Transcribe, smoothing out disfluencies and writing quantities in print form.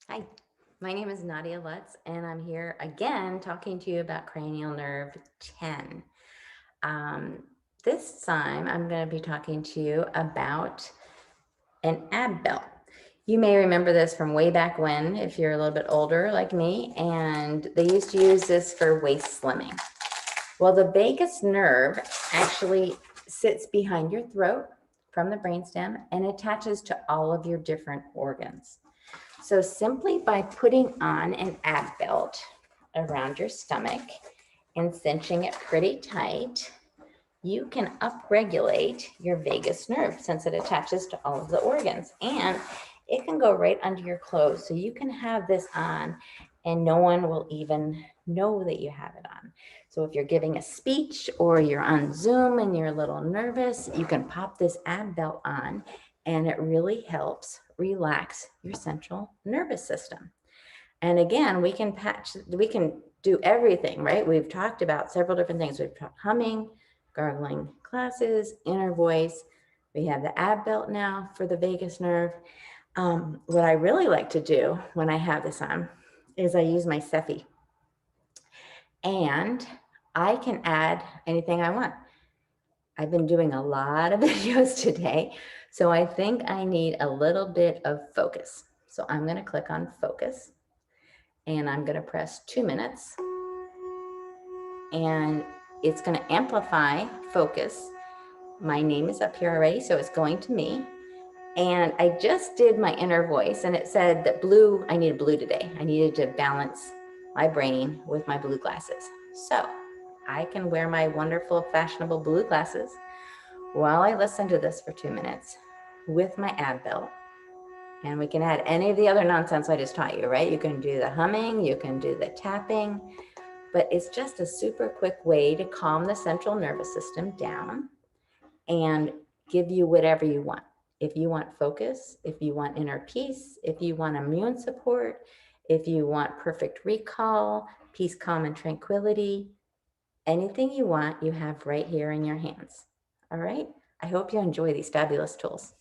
Hi, my name is Nadya Lutz, and I'm here again talking to you about cranial nerve 10. Um, this time, I'm going to be talking to you about an ab belt. You may remember this from way back when, if you're a little bit older like me, and they used to use this for waist slimming. Well, the vagus nerve actually sits behind your throat from the brainstem and attaches to all of your different organs. So simply by putting on an ab belt around your stomach and cinching it pretty tight, you can upregulate your vagus nerve since it attaches to all of the organs. And it can go right under your clothes. So you can have this on and no one will even know that you have it on. So if you're giving a speech or you're on Zoom and you're a little nervous, you can pop this ab belt on and it really helps relax your central nervous system. And again, we can do everything, right? We've talked about several different things. We've talked humming, gargling classes, inner voice. We have the ab belt now for the vagus nerve. What I really like to do when I have this on is I use my Cephi, and I can add anything I want. I've been doing a lot of videos today, so I think I need a little bit of focus. So I'm going to click on focus and I'm going to press 2 minutes and it's going to amplify focus. My name is up here already, so it's going to me. And I just did my inner voice and it said that blue, I needed blue today. I needed to balance my brain with my blue glasses. So I can wear my wonderful fashionable blue glasses while I listen to this for 2 minutes with my ab belt. And we can add any of the other nonsense I just taught you, right? You can do the humming, you can do the tapping, but it's just a super quick way to calm the central nervous system down and give you whatever you want. If you want focus, if you want inner peace, if you want immune support, if you want perfect recall, peace, calm, and tranquility, anything you want, you have right here in your hands. All right? I hope you enjoy these fabulous tools.